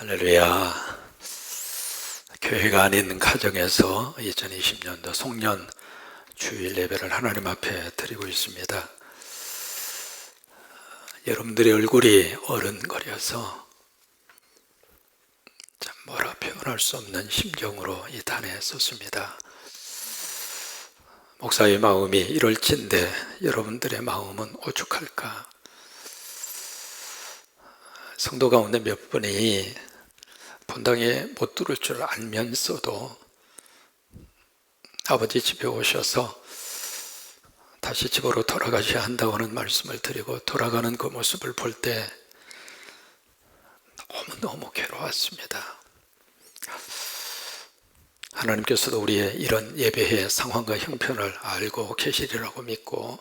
할렐루야. 교회가 아닌 가정에서 2020년도 송년 주일 예배를 하나님 앞에 드리고 있습니다. 여러분들의 얼굴이 어른거려서 참 뭐라 표현할 수 없는 심정으로 이 단에 섰습니다. 목사의 마음이 이럴진데 여러분들의 마음은 오죽할까? 성도 가운데 몇 분이 본당에 못 들을 줄 알면서도 아버지 집에 오셔서 다시 집으로 돌아가셔야 한다고 하는 말씀을 드리고 돌아가는 그 모습을 볼 때 너무너무 괴로웠습니다. 하나님께서도 우리의 이런 예배의 상황과 형편을 알고 계시리라고 믿고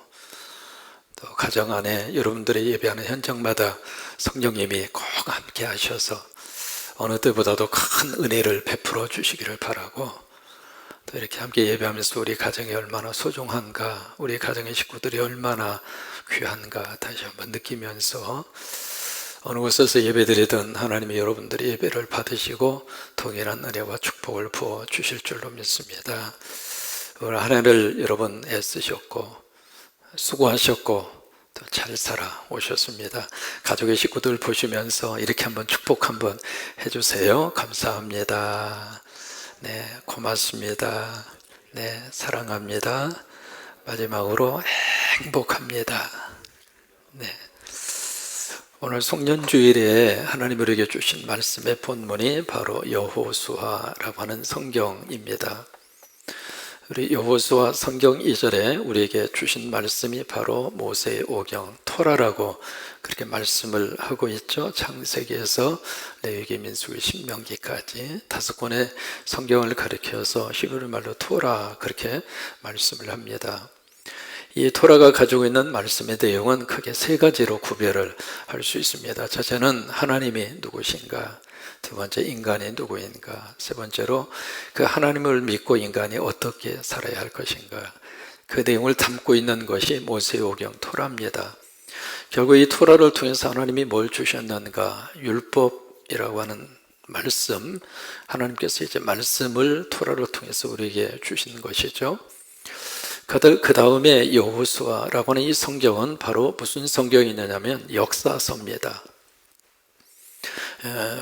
또 가정 안에 여러분들의 예배하는 현장마다 성령님이 꼭 함께 하셔서 어느 때보다도 큰 은혜를 베풀어 주시기를 바라고 또 이렇게 함께 예배하면서 우리 가정이 얼마나 소중한가, 우리 가정의 식구들이 얼마나 귀한가 다시 한번 느끼면서 어느 곳에서 예배드리든 하나님이 여러분들의 예배를 받으시고 동일한 은혜와 축복을 부어 주실 줄로 믿습니다. 오늘 한 해를 여러분 애쓰셨고 수고하셨고 또 잘 살아 오셨습니다. 가족의 식구들 보시면서 이렇게 한번 축복 한번 해주세요. 감사합니다. 네, 고맙습니다. 네, 사랑합니다. 마지막으로 행복합니다. 네. 오늘 송년주일에 하나님 우리에게 주신 말씀의 본문이 바로 여호수아라고 하는 성경입니다. 우리 여호수아 성경 2절에 우리에게 주신 말씀이 바로 모세의 오경 토라라고 그렇게 말씀을 하고 있죠. 창세기에서 레위기, 민수기, 신명기까지 5권의 성경을 가리켜서 히브리 말로 토라 그렇게 말씀을 합니다. 이 토라가 가지고 있는 말씀의 내용은 크게 3가지로 구별을 할 수 있습니다. 첫째는 하나님이 누구신가, 두 번째 인간이 누구인가, 세 번째로 그 하나님을 믿고 인간이 어떻게 살아야 할 것인가, 그 내용을 담고 있는 것이 모세의 오경 토라입니다. 결국 이 토라를 통해서 하나님이 뭘 주셨는가, 율법이라고 하는 말씀, 하나님께서 이제 말씀을 토라를 통해서 우리에게 주신 것이죠. 그 다음에 여호수아라고 하는 이 성경은 바로 무슨 성경이냐면 역사서입니다.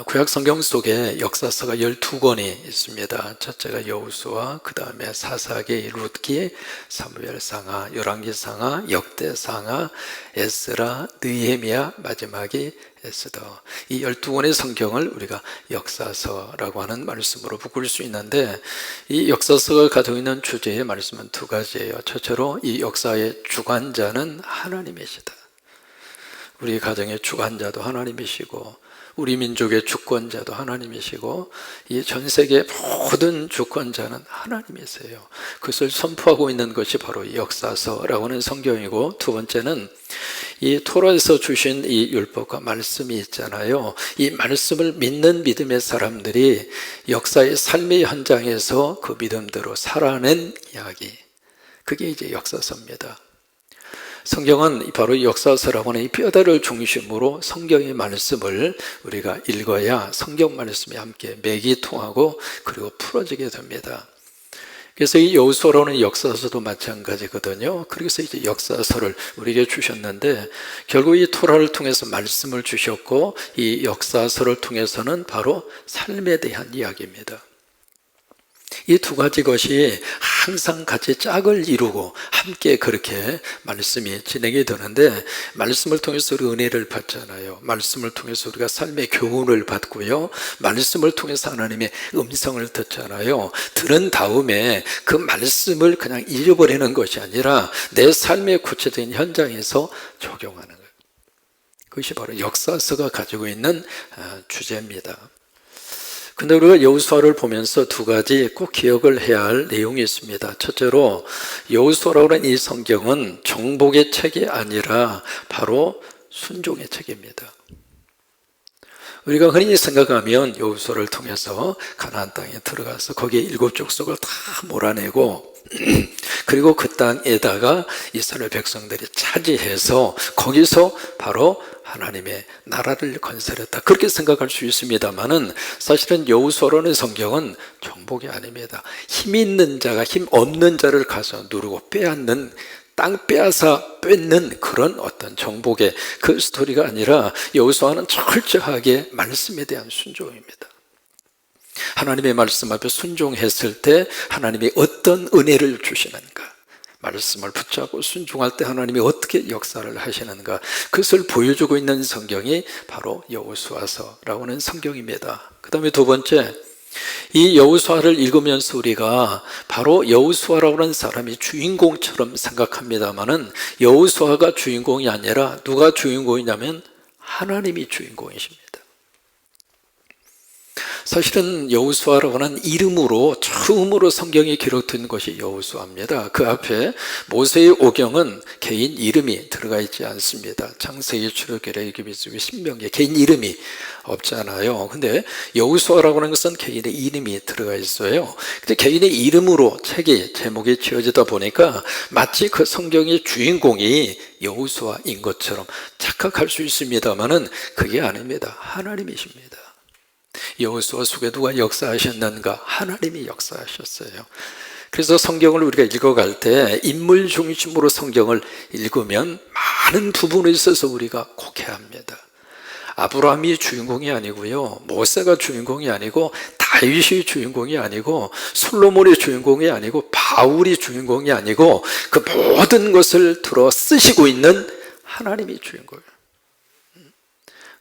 구약 성경 속에 역사서가 12권이 있습니다. 첫째가 여호수아, 그 다음에 사사기, 룻기, 사무엘상하, 열왕기상하, 역대상하, 에스라, 느헤미야, 마지막이 에스더. 이 12권의 성경을 우리가 역사서라고 하는 말씀으로 묶을 수 있는데 이 역사서가 가지고 있는 주제의 말씀은 2가지예요. 첫째로 이 역사의 주관자는 하나님이시다. 우리 가정의 주관자도 하나님이시고 우리 민족의 주권자도 하나님이시고 이 전 세계 모든 주권자는 하나님이세요. 그것을 선포하고 있는 것이 바로 이 역사서라고 하는 성경이고, 두 번째는 이 토라에서 주신 이 율법과 말씀이 있잖아요. 이 말씀을 믿는 믿음의 사람들이 역사의 삶의 현장에서 그 믿음대로 살아낸 이야기, 그게 이제 역사서입니다. 성경은 바로 역사서라고 하는 이 뼈대를 중심으로 성경의 말씀을 우리가 읽어야 성경 말씀이 함께 맥이 통하고 그리고 풀어지게 됩니다. 그래서 이 여호수아라는 역사서도 마찬가지거든요. 그래서 이제 역사서를 우리에게 주셨는데 결국 이 토라를 통해서 말씀을 주셨고 이 역사서를 통해서는 바로 삶에 대한 이야기입니다. 이 2가지 것이 항상 같이 짝을 이루고 함께 그렇게 말씀이 진행이 되는데 말씀을 통해서 우리 은혜를 받잖아요. 말씀을 통해서 우리가 삶의 교훈을 받고요. 말씀을 통해서 하나님의 음성을 듣잖아요. 들은 다음에 그 말씀을 그냥 잊어버리는 것이 아니라 내 삶의 구체적인 현장에서 적용하는 거예요. 그것이 바로 역사서가 가지고 있는 주제입니다. 근데 우리가 여호수아를 보면서 2가지 꼭 기억을 해야 할 내용이 있습니다. 첫째로 여호수아라고 하는 이 성경은 정복의 책이 아니라 바로 순종의 책입니다. 우리가 흔히 생각하면 여호수아를 통해서 가나안 땅에 들어가서 거기에 7 족속을 다 몰아내고 그리고 그 땅에다가 이스라엘 백성들이 차지해서 거기서 바로 하나님의 나라를 건설했다, 그렇게 생각할 수 있습니다만은 사실은 여호수아라는 성경은 정복이 아닙니다. 힘 있는 자가 힘 없는 자를 가서 누르고 빼앗는, 땅 빼앗아 뺏는 그런 어떤 정복의 그 스토리가 아니라 여호수아는 철저하게 말씀에 대한 순종입니다. 하나님의 말씀 앞에 순종했을 때 하나님이 어떤 은혜를 주시는가, 말씀을 붙잡고 순종할 때 하나님이 어떻게 역사를 하시는가, 그것을 보여주고 있는 성경이 바로 여호수아서라고 하는 성경입니다. 그 다음에 두 번째, 이 여호수아를 읽으면서 우리가 바로 여호수아라고 하는 사람이 주인공처럼 생각합니다마는 여호수아가 주인공이 아니라 누가 주인공이냐면 하나님이 주인공이십니다. 사실은 여호수아라고 하는 이름으로 처음으로 성경에 기록된 것이 여호수아입니다. 그 앞에 모세의 오경은 개인 이름이 들어가 있지 않습니다. 창세기, 출애굽기, 레위기, 신명기 개인 이름이 없잖아요. 근데 여호수아라고 하는 것은 개인의 이름이 들어가 있어요. 근데 개인의 이름으로 책이 제목이 지어지다 보니까 마치 그 성경의 주인공이 여호수아인 것처럼 착각할 수 있습니다만은 그게 아닙니다. 하나님이십니다. 여호수아 속에 누가 역사하셨는가? 하나님이 역사하셨어요. 그래서 성경을 우리가 읽어갈 때 인물 중심으로 성경을 읽으면 많은 부분에 있어서 우리가 곡해합니다. 아브라함이 주인공이 아니고요, 모세가 주인공이 아니고, 다윗이 주인공이 아니고, 솔로몬이 주인공이 아니고, 바울이 주인공이 아니고, 그 모든 것을 들어 쓰시고 있는 하나님이 주인공이에요.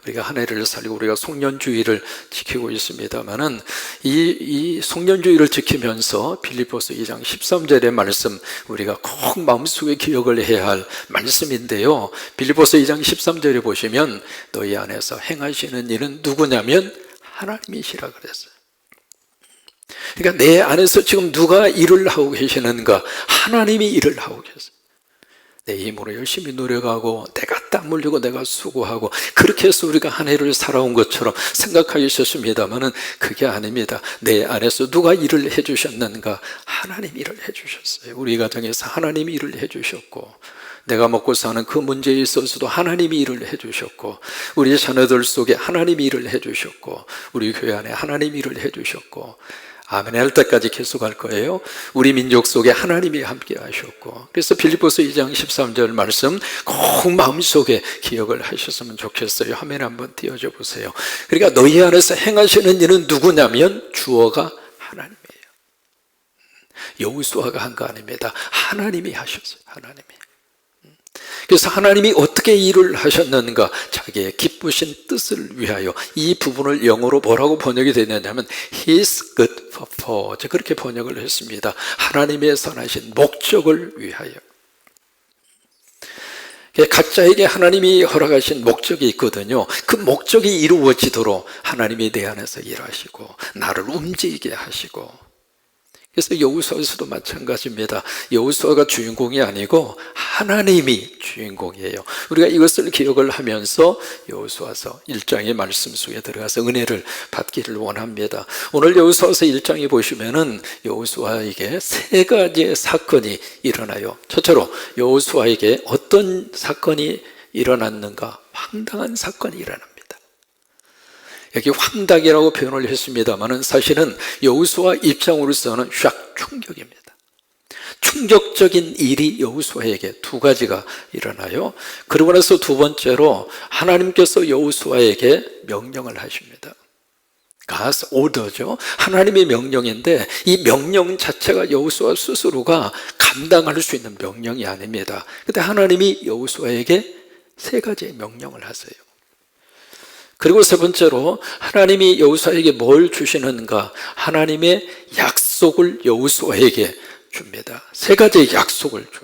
우리가 한 해를 살리고 우리가 송년주의를 지키고 있습니다만은 이 송년주의를 지키면서 빌립보서 2장 13절의 말씀, 우리가 꼭 마음속에 기억을 해야 할 말씀인데요, 빌립보서 2장 13절에 보시면 너희 안에서 행하시는 일은 누구냐면 하나님이시라 그랬어요. 그러니까 내 안에서 지금 누가 일을 하고 계시는가? 하나님이 일을 하고 계세요. 내 힘으로 열심히 노력하고 내가 땀 흘리고 내가 수고하고 그렇게 해서 우리가 한 해를 살아온 것처럼 생각하기 쉽습니다만은 그게 아닙니다. 내 안에서 누가 일을 해주셨는가? 하나님 일을 해주셨어요. 우리 가정에서 하나님이 일을 해주셨고, 내가 먹고 사는 그 문제에 있어서도 하나님이 일을 해주셨고, 우리 자녀들 속에 하나님이 일을 해주셨고, 우리 교회 안에 하나님이 일을 해주셨고, 아멘 할 때까지 계속할 거예요. 우리 민족 속에 하나님이 함께 하셨고, 그래서 빌립보서 2장 13절 말씀 꼭 마음속에 기억을 하셨으면 좋겠어요. 화면 한번 띄워줘 보세요. 그러니까 너희 안에서 행하시는 일은 누구냐면 주어가 하나님이에요. 여호수아가 한 거 아닙니다. 하나님이 하셨어요. 하나님이. 그래서 하나님이 어떻게 일을 하셨는가? 자기의 기쁘신 뜻을 위하여. 이 부분을 영어로 뭐라고 번역이 되느냐면 His good purpose, 그렇게 번역을 했습니다. 하나님의 선하신 목적을 위하여. 각자에게 하나님이 허락하신 목적이 있거든요. 그 목적이 이루어지도록 하나님이 내 안에서 일하시고 나를 움직이게 하시고. 그래서 여호수아에서도 마찬가지입니다. 여호수아가 주인공이 아니고 하나님이 주인공이에요. 우리가 이것을 기억을 하면서 여호수아서 1장의 말씀 속에 들어가서 은혜를 받기를 원합니다. 오늘 여호수아서 1장에 보시면은 여호수아에게 세 가지의 사건이 일어나요. 첫째로 여호수아에게 어떤 사건이 일어났는가? 황당한 사건이 일어납니다. 여기 황당이라고 표현을 했습니다만 사실은 여호수아 입장으로서는 충격입니다. 충격적인 일이 여호수아에게 두 가지가 일어나요. 그러고 나서 두 번째로 하나님께서 여호수아에게 명령을 하십니다. God's order죠. 하나님의 명령인데 이 명령 자체가 여호수아 스스로가 감당할 수 있는 명령이 아닙니다. 그런데 하나님이 여호수아에게 세 가지의 명령을 하세요. 그리고 세 번째로 하나님이 여호수아에게 뭘 주시는가? 하나님의 약속을 여호수아에게 줍니다. 세 가지의 약속을 줘요.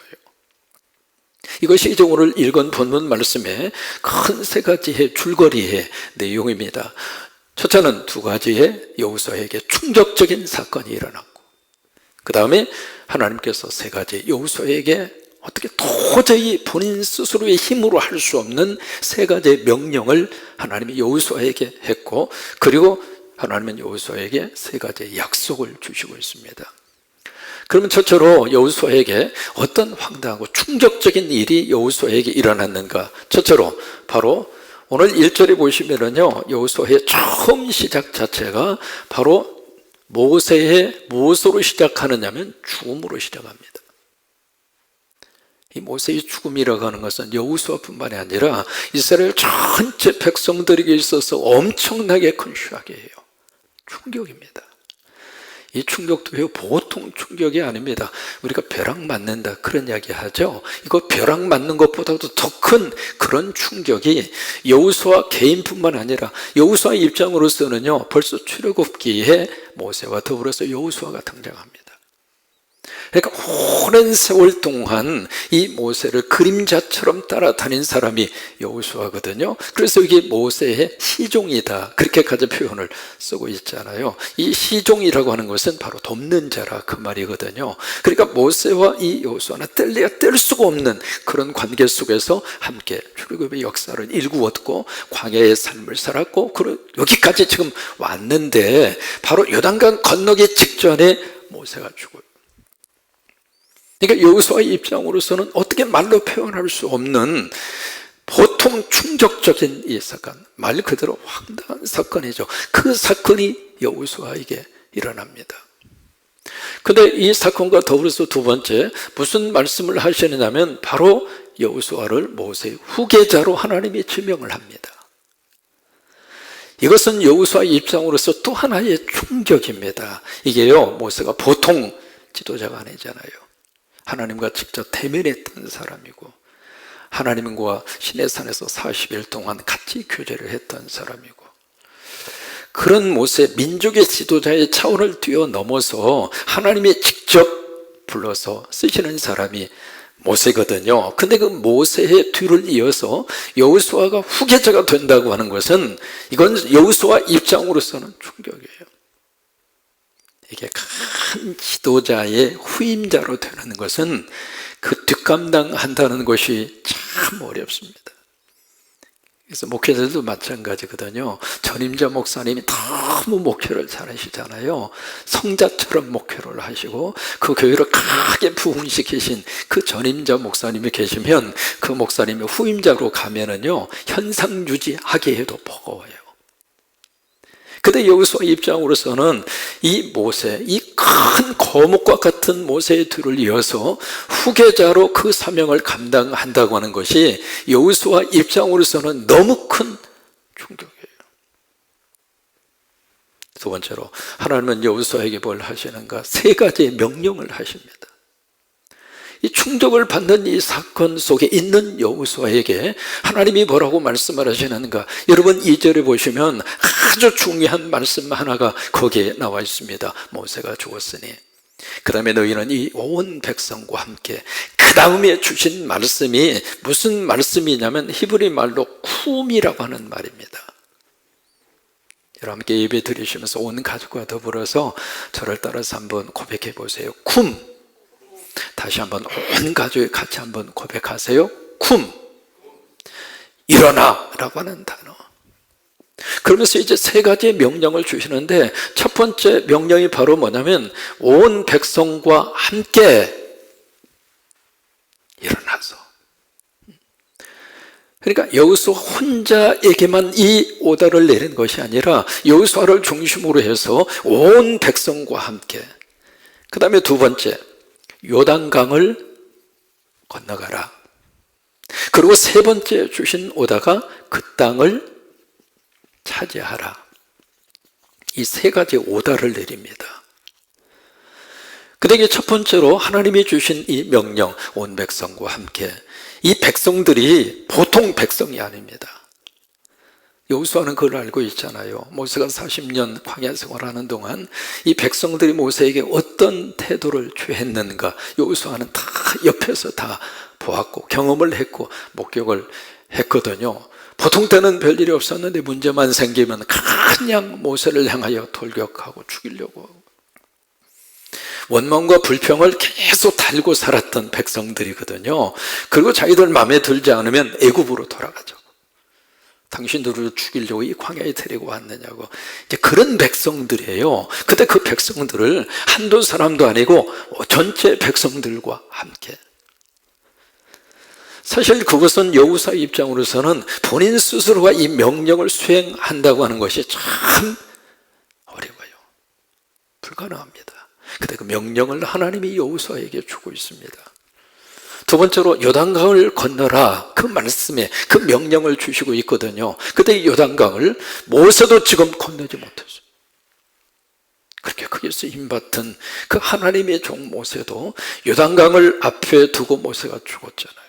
이것이 이제 오늘 읽은 본문 말씀의 큰 세 가지의 줄거리의 내용입니다. 첫째는 두 가지의 여호수아에게 충격적인 사건이 일어났고, 그 다음에 하나님께서 세 가지 여호수아에게 어떻게 도저히 본인 스스로의 힘으로 할 수 없는 세 가지의 명령을 하나님이 여호수아에게 했고, 그리고 하나님은 여호수아에게 세 가지의 약속을 주시고 있습니다. 그러면 첫째로 여호수아에게 어떤 황당하고 충격적인 일이 여호수아에게 일어났는가? 첫째로 바로 오늘 1절에 보시면은요, 여호수아의 처음 시작 자체가 바로 모세의 무엇으로 시작하느냐면 죽음으로 시작합니다. 이 모세의 죽음이라고 하는 것은 여호수아뿐만이 아니라 이스라엘 전체 백성들에게 있어서 엄청나게 큰 슈악이에요. 충격입니다. 이 충격도 보통 충격이 아닙니다. 우리가 벼락 맞는다 그런 이야기 하죠. 이거 벼락 맞는 것보다도 더 큰 그런 충격이 여호수아 개인뿐만 아니라 여호수아 입장으로서는요, 벌써 출애굽기에 모세와 더불어서 여호수아가 등장합니다. 그러니까 오랜 세월 동안 이 모세를 그림자처럼 따라다닌 사람이 여호수아거든요. 그래서 이게 모세의 시종이다, 그렇게까지 표현을 쓰고 있잖아요. 이 시종이라고 하는 것은 바로 돕는 자라 그 말이거든요. 그러니까 모세와 이 여호수아는 뗄래야 뗄 수가 없는 그런 관계 속에서 함께 출애굽의 역사를 일구었고 광야의 삶을 살았고 여기까지 지금 왔는데 바로 요단강 건너기 직전에 모세가 죽어요. 그러니까 여호수아의 입장으로서는 어떻게 말로 표현할 수 없는 보통 충격적인 이 사건, 말 그대로 황당한 사건이죠. 그 사건이 여호수아에게 일어납니다. 근데 이 사건과 더불어서 두 번째 무슨 말씀을 하시느냐면 바로 여호수아를 모세의 후계자로 하나님이 지명을 합니다. 이것은 여호수아의 입장으로서 또 하나의 충격입니다. 이게요, 모세가 보통 지도자가 아니잖아요. 하나님과 직접 대면했던 사람이고 하나님과 시내산에서 40일 동안 같이 교제를 했던 사람이고 그런 모세, 민족의 지도자의 차원을 뛰어넘어서 하나님이 직접 불러서 쓰시는 사람이 모세거든요. 근데 그 모세의 뒤를 이어서 여호수아가 후계자가 된다고 하는 것은 이건 여호수아 입장으로서는 충격이에요. 이게 큰 지도자의 후임자로 되는 것은 그 뒷감당한다는 것이 참 어렵습니다. 그래서 목회자들도 마찬가지거든요. 전임자 목사님이 너무 목회를 잘하시잖아요. 성자처럼 목회를 하시고 그 교회를 크게 부흥시키신 그 전임자 목사님이 계시면 그 목사님이 후임자로 가면은요, 현상 유지하게 해도 버거워요. 근데 여호수아 입장으로서는 이 모세, 이 큰 거목과 같은 모세의 뒤를 이어서 후계자로 그 사명을 감당한다고 하는 것이 여호수아 입장으로서는 너무 큰 충격이에요. 두 번째로 하나님은 여호수아에게 뭘 하시는가? 세 가지의 명령을 하십니다. 이 충격을 받는 이 사건 속에 있는 여호수아에게 하나님이 뭐라고 말씀을 하시는가? 여러분 2절에 보시면 아주 중요한 말씀 하나가 거기에 나와 있습니다. 모세가 죽었으니 그 다음에 너희는 이 온 백성과 함께, 그 다음에 주신 말씀이 무슨 말씀이냐면 히브리 말로 쿰이라고 하는 말입니다. 여러분 함께 예배 드리시면서 온 가족과 더불어서 저를 따라서 한번 고백해 보세요. 쿰. 다시 한번 온 가족이 같이 한번 고백하세요. 쿰. 일어나 라고 하는 단어. 그러면서 이제 세 가지의 명령을 주시는데 첫 번째 명령이 바로 뭐냐면 온 백성과 함께 일어나서. 그러니까 여호수아 혼자에게만 이 오다를 내린 것이 아니라 여호수아를 중심으로 해서 온 백성과 함께. 그 다음에 두 번째, 요단강을 건너가라. 그리고 세 번째 주신 오다가 그 땅을 차지하라. 이 세 가지 오다를 내립니다. 그런데 첫 번째로 하나님이 주신 이 명령, 온 백성과 함께. 이 백성들이 보통 백성이 아닙니다. 여호수아는 그걸 알고 있잖아요. 모세가 40년 광야 생활하는 동안 이 백성들이 모세에게 어떤 태도를 취했는가 여호수아는 다 옆에서 다 보았고 경험을 했고 목격을 했거든요. 보통 때는 별일이 없었는데 문제만 생기면 그냥 모세를 향하여 돌격하고 죽이려고 하고 원망과 불평을 계속 달고 살았던 백성들이거든요. 그리고 자기들 마음에 들지 않으면 애굽으로 돌아가죠. 당신들을 죽이려고 이 광야에 데리고 왔느냐고. 이제 그런 백성들이에요. 근데 그 백성들을 한두 사람도 아니고 전체 백성들과 함께. 사실 그것은 여호수아 입장으로서는 본인 스스로가 이 명령을 수행한다고 하는 것이 참 어려워요. 불가능합니다. 근데 그 명령을 하나님이 여호수아에게 주고 있습니다. 두 번째로 요단강을 건너라, 그 말씀에 그 명령을 주시고 있거든요. 근데 이 요단강을 모세도 지금 건너지 못했어요. 그렇게 크게 쓰임받은 그 하나님의 종 모세도 요단강을 앞에 두고 모세가 죽었잖아요.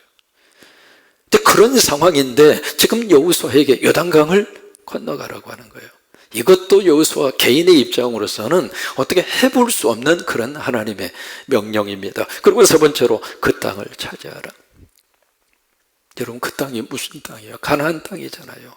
근데 그런 상황인데 지금 여호수아에게 요단강을 건너가라고 하는 거예요. 이것도 여호수아 개인의 입장으로서는 어떻게 해볼 수 없는 그런 하나님의 명령입니다. 그리고 세 번째로 그 땅을 차지하라. 여러분, 그 땅이 무슨 땅이에요? 가나안 땅이잖아요.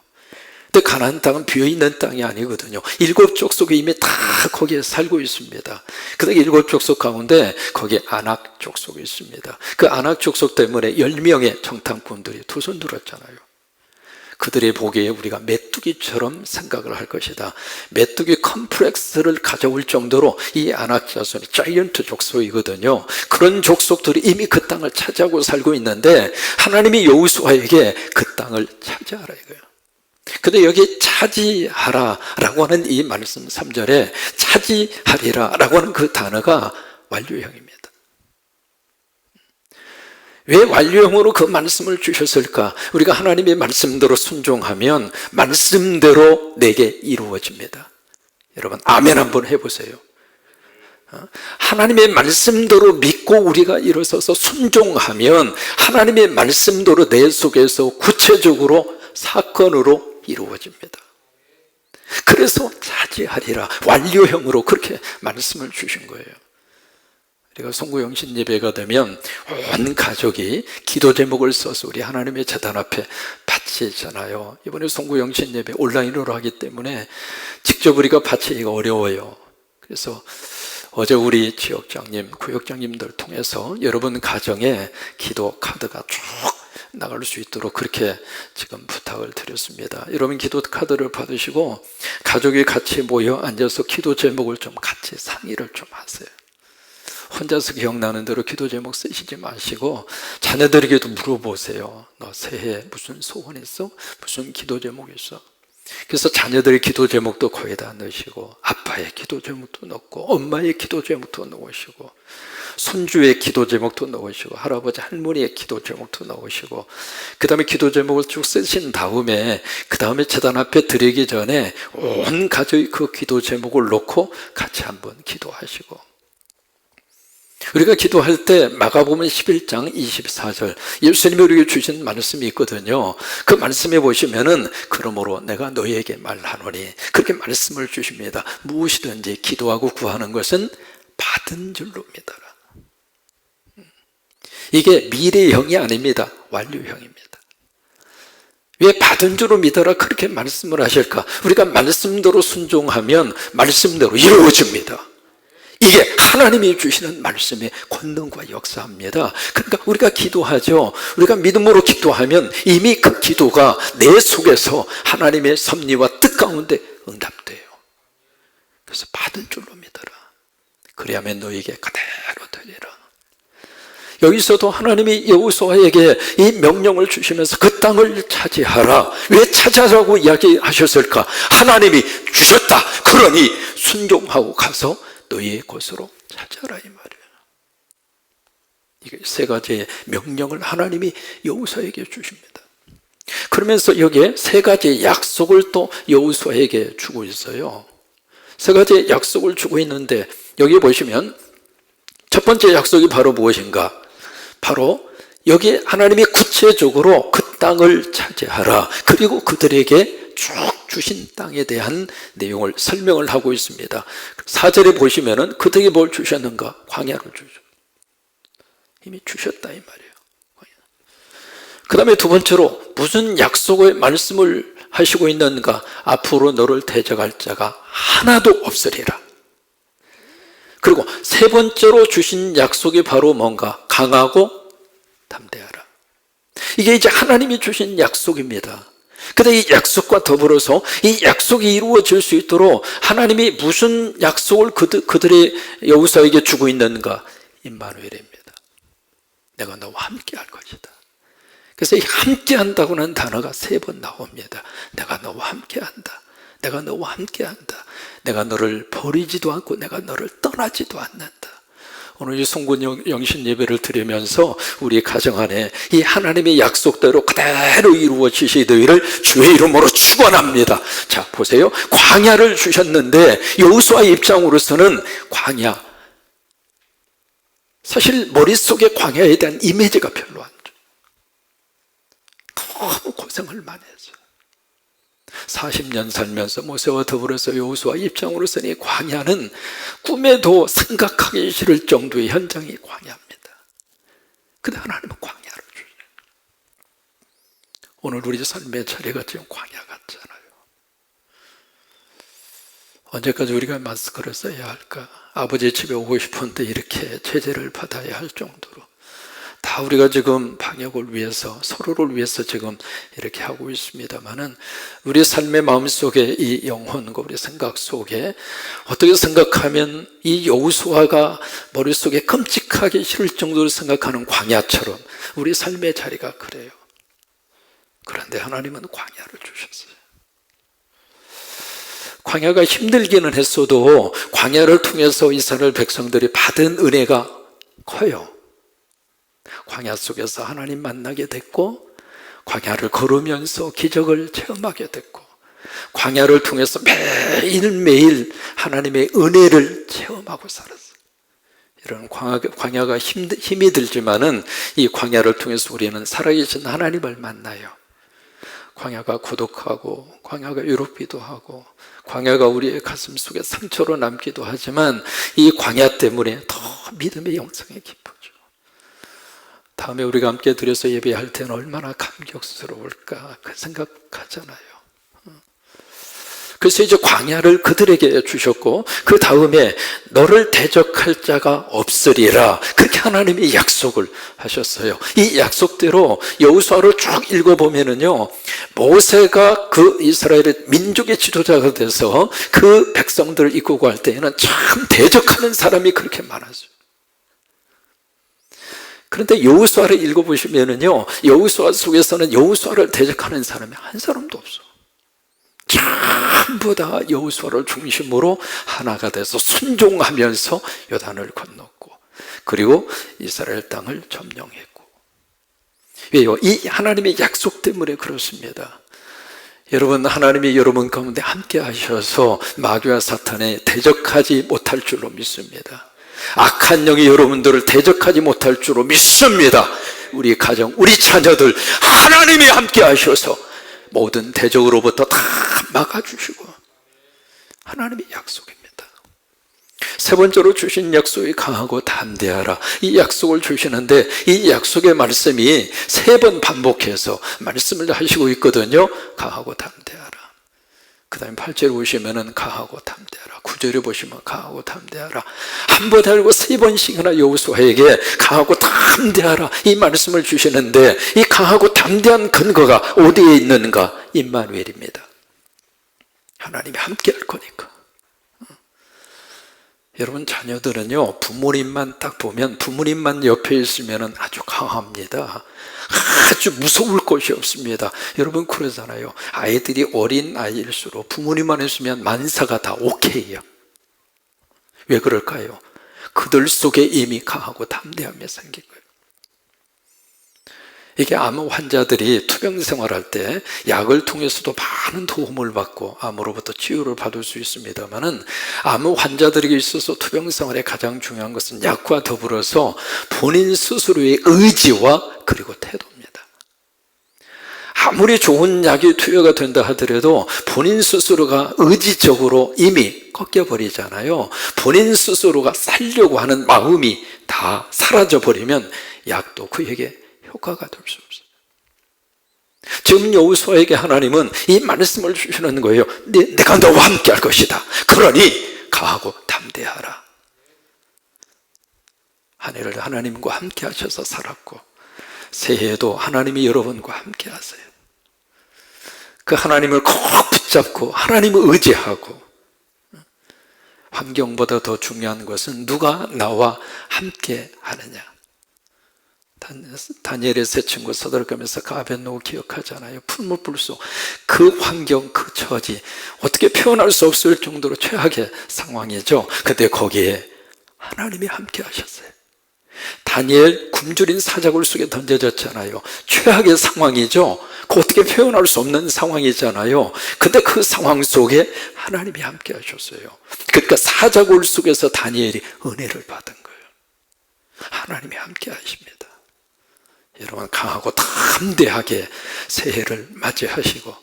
근데 가나안 땅은 비어있는 땅이 아니거든요. 7 족속이 이미 다 거기에 살고 있습니다. 그런데 7 족속 가운데 거기에 아낙 족속이 있습니다. 그 아낙 족속 때문에 10명의 정탐꾼들이 두 손 들었잖아요. 그들의 보기에 우리가 메뚜기처럼 생각을 할 것이다. 메뚜기 컴플렉스를 가져올 정도로 이 아낙 자손이 자이언트 족속이거든요. 그런 족속들이 이미 그 땅을 차지하고 살고 있는데 하나님이 여호수아에게 그 땅을 차지하라 이거예요. 근데 여기 차지하라 라고 하는 이 말씀 3절에 차지하리라 라고 하는 그 단어가 완료형입니다. 왜 완료형으로 그 말씀을 주셨을까? 우리가 하나님의 말씀대로 순종하면 말씀대로 내게 이루어집니다. 여러분, 아멘 한번 해보세요. 하나님의 말씀대로 믿고 우리가 일어서서 순종하면 하나님의 말씀대로 내 속에서 구체적으로 사건으로 이루어집니다. 그래서 차지하리라, 완료형으로 그렇게 말씀을 주신 거예요. 우리가 송구영신 예배가 되면 온 가족이 기도 제목을 써서 우리 하나님의 제단 앞에 바치잖아요. 이번에 송구영신 예배 온라인으로 하기 때문에 직접 우리가 바치기가 어려워요. 그래서 어제 우리 지역장님, 구역장님들 통해서 여러분 가정에 기도 카드가 쭉 나갈 수 있도록 그렇게 지금 부탁을 드렸습니다. 여러분 기도 카드를 받으시고 가족이 같이 모여 앉아서 기도 제목을 좀 같이 상의를 좀 하세요. 혼자서 기억나는 대로 기도 제목 쓰시지 마시고 자녀들에게도 물어보세요. 너 새해 무슨 소원 있어? 무슨 기도 제목 있어? 그래서 자녀들의 기도 제목도 거기다 넣으시고 아빠의 기도 제목도 넣고 엄마의 기도 제목도 넣으시고 손주의 기도 제목도 넣으시고 할아버지 할머니의 기도 제목도 넣으시고 그 다음에 기도 제목을 쭉 쓰신 다음에 그 다음에 제단 앞에 드리기 전에 온 가족이 그 기도 제목을 놓고 같이 한번 기도하시고 우리가 기도할 때 마가복음 11장 24절 예수님이 우리에게 주신 말씀이 있거든요. 그 말씀에 보시면은 그러므로 내가 너희에게 말하노니 그렇게 말씀을 주십니다. 무엇이든지 기도하고 구하는 것은 받은 줄로 믿어라. 이게 미래형이 아닙니다. 완료형입니다. 왜 받은 줄로 믿어라 그렇게 말씀을 하실까? 우리가 말씀대로 순종하면 말씀대로 이루어집니다. 이게 하나님이 주시는 말씀의 권능과 역사입니다. 그러니까 우리가 기도하죠. 우리가 믿음으로 기도하면 이미 그 기도가 내 속에서 하나님의 섭리와 뜻 가운데 응답돼요. 그래서 받은 줄로 믿어라. 그래야만 너에게 그대로 되리라. 여기서도 하나님이 여호수아에게 이 명령을 주시면서 그 땅을 차지하라. 왜 차지하라고 이야기하셨을까? 하나님이 주셨다. 그러니 순종하고 가서 너희의 것으로 차지하라 이 말이에요. 이게 세 가지의 명령을 하나님이 여호수아에게 주십니다. 그러면서 여기에 세 가지의 약속을 또 여호수아에게 주고 있어요. 세 가지의 약속을 주고 있는데 여기 보시면 첫 번째 약속이 바로 무엇인가? 바로 여기 하나님이 구체적으로 그 땅을 차지하라. 그리고 그들에게 쭉 주신 땅에 대한 내용을 설명을 하고 있습니다. 4절에 보시면은 그들에게 뭘 주셨는가? 광야를 주죠. 이미 주셨다 이 말이에요. 그 다음에 두 번째로 무슨 약속의 말씀을 하시고 있는가? 앞으로 너를 대적할 자가 하나도 없으리라. 그리고 세 번째로 주신 약속이 바로 뭔가? 강하고 담대하라. 이게 이제 하나님이 주신 약속입니다. 근데 이 약속과 더불어서 이 약속이 이루어질 수 있도록 하나님이 무슨 약속을 그들의 여호수아에게 주고 있는가? 임마누엘입니다. 내가 너와 함께 할 것이다. 그래서 이 함께한다고는 단어가 3번 나옵니다. 내가 너와 함께한다. 내가 너와 함께한다. 내가 너를 버리지도 않고 내가 너를 떠나지도 않는다. 오늘 이 송군 영신 예배를 드리면서 우리 가정 안에 이 하나님의 약속대로 그대로 이루어지시기를 주의 이름으로 축원합니다. 자, 보세요. 광야를 주셨는데 여호수아의 입장으로서는 광야, 사실 머릿속에 광야에 대한 이미지가 별로 안 좋아요. 너무 고생을 많이 했어요. 40년 살면서 모세와 더불어서 여호수아 입장으로서는 이 광야는 꿈에도 생각하기 싫을 정도의 현장이 광야입니다. 근데 하나님은 광야를 주세요. 오늘 우리 삶의 자리가 지금 광야 같잖아요. 언제까지 우리가 마스크를 써야 할까? 아버지 집에 오고 싶은데 이렇게 제재를 받아야 할 정도로 다 우리가 지금 방역을 위해서, 서로를 위해서 지금 이렇게 하고 있습니다만은 우리 삶의 마음속에 이 영혼과 우리 생각 속에 어떻게 생각하면 이 여호수아가 머릿속에 끔찍하게 싫을 정도로 생각하는 광야처럼 우리 삶의 자리가 그래요. 그런데 하나님은 광야를 주셨어요. 광야가 힘들기는 했어도 광야를 통해서 이스라엘 백성들이 받은 은혜가 커요. 광야 속에서 하나님 만나게 됐고, 광야를 걸으면서 기적을 체험하게 됐고, 광야를 통해서 매일매일 하나님의 은혜를 체험하고 살았어요. 이런 광야가 힘이 들지만은 이 광야를 통해서 우리는 살아계신 하나님을 만나요. 광야가 고독하고 광야가 외롭기도 하고 광야가 우리의 가슴 속에 상처로 남기도 하지만 이 광야 때문에 더 믿음의 영성이 깊어져. 다음에 우리가 함께 드려서 예배할 때는 얼마나 감격스러울까 그 생각하잖아요. 그래서 이제 광야를 그들에게 주셨고 그 다음에 너를 대적할 자가 없으리라 그렇게 하나님이 약속을 하셨어요. 이 약속대로 여호수아를 쭉 읽어보면은요, 모세가 그 이스라엘의 민족의 지도자가 돼서 그 백성들을 이끌고 갈 때에는 참 대적하는 사람이 그렇게 많았어요. 그런데 여호수아를 읽어보시면은요, 여호수아 속에서는 여호수아를 대적하는 사람이 한 사람도 없어. 전부 다 여호수아를 중심으로 하나가 돼서 순종하면서 요단을 건넜고, 그리고 이스라엘 땅을 점령했고. 왜요? 이 하나님의 약속 때문에 그렇습니다. 여러분, 하나님이 여러분 가운데 함께 하셔서 마귀와 사탄에 대적하지 못할 줄로 믿습니다. 악한 영이 여러분들을 대적하지 못할 줄로 믿습니다. 우리 가정, 우리 자녀들 하나님이 함께 하셔서 모든 대적으로부터 다 막아주시고, 하나님의 약속입니다. 세 번째로 주신 약속이 강하고 담대하라. 이 약속을 주시는데 이 약속의 말씀이 3번 반복해서 말씀을 하시고 있거든요. 강하고 담대하라. 그 다음에 8절에 보시면 강하고 담대하라. 9절에 보시면 강하고 담대하라. 한 번 알고 3번씩이나 여호수아에게 강하고 담대하라 이 말씀을 주시는데, 이 강하고 담대한 근거가 어디에 있는가? 임마누엘입니다. 하나님이 함께 할 거니까. 여러분, 자녀들은요, 부모님만 딱 보면, 부모님만 옆에 있으면 아주 강합니다. 아주 무서울 것이 없습니다. 여러분 그러잖아요. 아이들이 어린 아이일수록 부모님만 있으면 만사가 다 오케이요. 왜 그럴까요? 그들 속에 이미 강하고 담대함이 생긴 거예요. 이게 암 환자들이 투병 생활할 때 약을 통해서도 많은 도움을 받고 암으로부터 치유를 받을 수 있습니다만은, 암 환자들에게 있어서 투병 생활의 가장 중요한 것은 약과 더불어서 본인 스스로의 의지와 그리고 태도입니다. 아무리 좋은 약이 투여가 된다 하더라도 본인 스스로가 의지적으로 이미 꺾여버리잖아요. 본인 스스로가 살려고 하는 마음이 다 사라져버리면 약도 그에게 효과가 될 수 없어요. 지금 여호수아에게 하나님은 이 말씀을 주시는 거예요. 내가 너와 함께 할 것이다. 그러니 강하고 담대하라. 한 해를 하나님과 함께 하셔서 살았고, 새해에도 하나님이 여러분과 함께 하세요. 그 하나님을 꼭 붙잡고 하나님을 의지하고, 환경보다 더 중요한 것은 누가 나와 함께 하느냐. 다니엘의 세 친구 서들어가면서 그 아벤노고 기억하잖아요. 풀무불소 그 환경, 그 처지 어떻게 표현할 수 없을 정도로 최악의 상황이죠. 근데 거기에 하나님이 함께 하셨어요. 다니엘 굶주린 사자굴 속에 던져졌잖아요. 최악의 상황이죠. 그 어떻게 표현할 수 없는 상황이잖아요. 근데 그 상황 속에 하나님이 함께 하셨어요. 그러니까 사자굴 속에서 다니엘이 은혜를 받은 거예요. 하나님이 함께 하십니다. 여러분, 강하고 담대하게 새해를 맞이하시고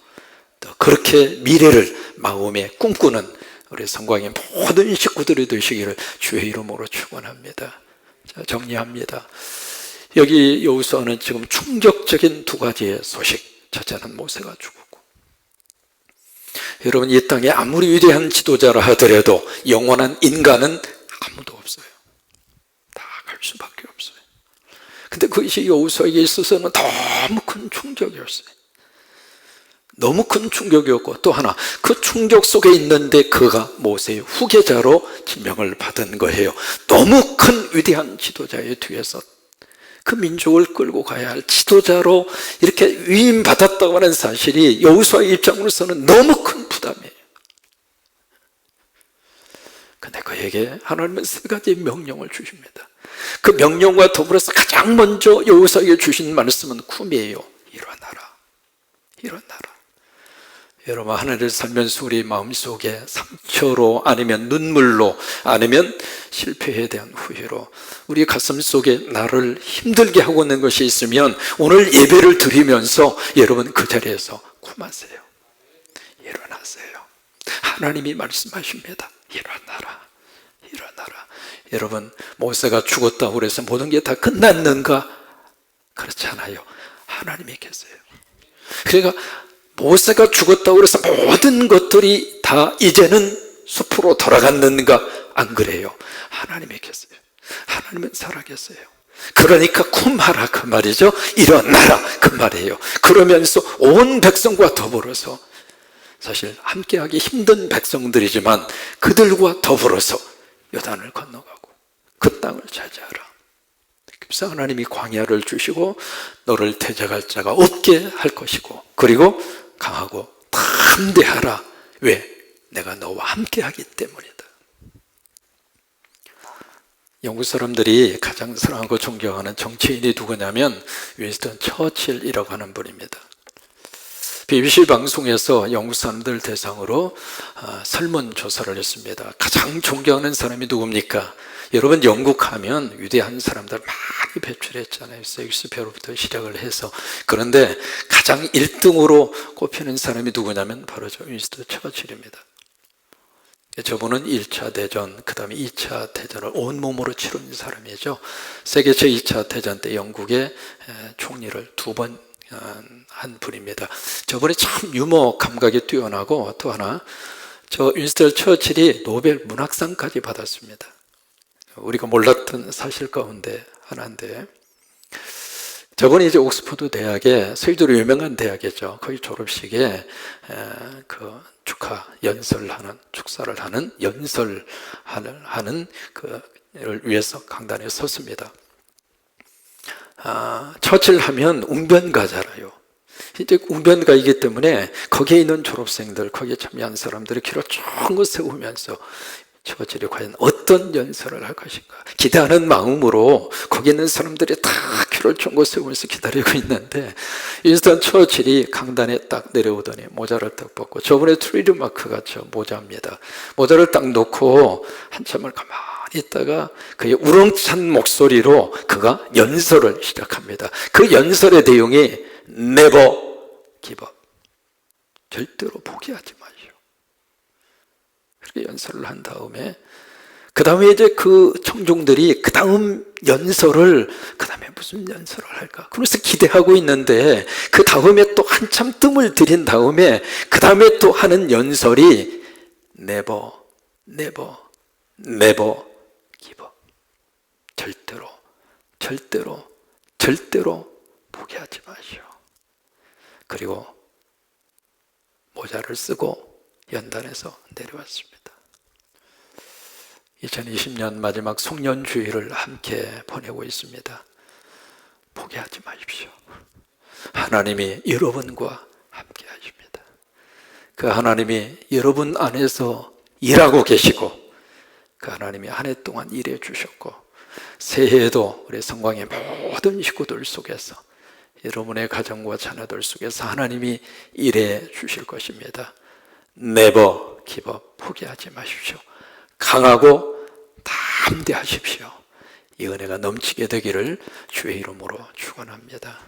또 그렇게 미래를 마음에 꿈꾸는 우리 성광의 모든 식구들이 되시기를 주의 이름으로 축원합니다. 자, 정리합니다. 여기 여호수아는 지금 충격적인 두 가지의 소식. 첫째는 모세가 죽었고, 여러분, 이 땅에 아무리 위대한 지도자라 하더라도 영원한 인간은 아무도 없어요. 다 갈 수밖에 없어요. 근데 그것이 여호수아에게 있어서는 너무 큰 충격이었어요. 너무 큰 충격이었고, 또 하나, 그 충격 속에 있는데 그가 모세의 후계자로 지명을 받은 거예요. 너무 큰 위대한 지도자의 뒤에서 그 민족을 끌고 가야 할 지도자로 이렇게 위임받았다고 하는 사실이 여호수아의 입장으로서는 너무 큰 부담이에요. 근데 그에게 하나님은 세 가지 명령을 주십니다. 그 명령과 더불어서 가장 먼저 여호수아에게 주신 말씀은 꿈이에요. 일어나라, 일어나라. 여러분, 하늘을 살면서 우리 마음속에 상처로, 아니면 눈물로, 아니면 실패에 대한 후회로 우리 가슴 속에 나를 힘들게 하고 있는 것이 있으면 오늘 예배를 드리면서 여러분 그 자리에서 꿈하세요. 일어나세요. 하나님이 말씀하십니다. 일어나라, 일어나라. 여러분, 모세가 죽었다고 그래서 모든 게 다 끝났는가? 그렇지 않아요. 하나님이 계세요. 그러니까 모세가 죽었다고 해서 모든 것들이 다 이제는 숲으로 돌아갔는가? 안 그래요. 하나님이 계세요. 하나님은 살아계세요. 그러니까 꿈하라 그 말이죠. 일어나라 그 말이에요. 그러면서 온 백성과 더불어서, 사실 함께하기 힘든 백성들이지만 그들과 더불어서 요단을 건너가고 그 땅을 차지하라. 그래서 하나님이 광야를 주시고 너를 대적할 자가 없게 할 것이고, 그리고 강하고 담대하라. 왜? 내가 너와 함께 하기 때문이다. 영국 사람들이 가장 사랑하고 존경하는 정치인이 누구냐면 윈스턴 처칠이라고 하는 분입니다. BBC 방송에서 영국 사람들 대상으로 설문조사를 했습니다. 가장 존경하는 사람이 누굽니까? 여러분, 영국 하면 위대한 사람들 많이 배출했잖아요. 셰익스피어로부터 시작을 해서. 그런데 가장 1등으로 꼽히는 사람이 누구냐면 바로 저 윈스턴 처칠입니다. 저분은 1차 대전, 그 다음에 2차 대전을 온몸으로 치른 사람이죠. 세계 제2차 대전 때 영국의 총리를 2번 한 분입니다. 저분이 참 유머 감각이 뛰어나고, 또 하나, 저 윈스턴 처칠이 노벨 문학상까지 받았습니다. 우리가 몰랐던 사실 가운데 하나인데, 저번에 이제 옥스퍼드 대학에 세계적으로 유명한 대학이죠. 거기 졸업식에 그 축사를 하는 연설하는 그를 위해서 강단에 섰습니다. 처칠 하면 웅변가잖아요. 이제 웅변가이기 때문에 거기에 있는 졸업생들, 거기에 참여한 사람들이 키로 쫑긋 세우면서 처칠이 과연 어떤 연설을 할 것인가 기대하는 마음으로 거기 있는 사람들이 다 키를 쫑긋 세우면서 기다리고 있는데, 윈스턴 처칠이 강단에 딱 내려오더니 모자를 딱 벗고, 저번에 트레이드마크가 저 모자입니다. 모자를 딱 놓고 한참을 가만히 있다가 그의 우렁찬 목소리로 그가 연설을 시작합니다. 그 연설의 내용이 Never give up. 절대로 포기하지 마시오. 그렇게 연설을 한 다음에, 그 다음에 이제 그 청중들이 그 다음 연설을, 그 다음에 무슨 연설을 할까? 그래서 기대하고 있는데, 그 다음에 또 한참 뜸을 들인 다음에, 그 다음에 또 하는 연설이 Never, never, never give up. 절대로, 절대로, 절대로 포기하지 마시오. 그리고 모자를 쓰고 연단에서 내려왔습니다. 2020년 마지막 송년주의를 함께 보내고 있습니다. 포기하지 마십시오. 하나님이 여러분과 함께 하십니다. 그 하나님이 여러분 안에서 일하고 계시고, 그 하나님이 한 해 동안 일해 주셨고, 새해에도 우리 성광의 모든 식구들 속에서, 여러분의 가정과 자녀들 속에서 하나님이 일해 주실 것입니다. Never give up, 포기하지 마십시오. 강하고 담대하십시오. 이 은혜가 넘치게 되기를 주의 이름으로 축원합니다.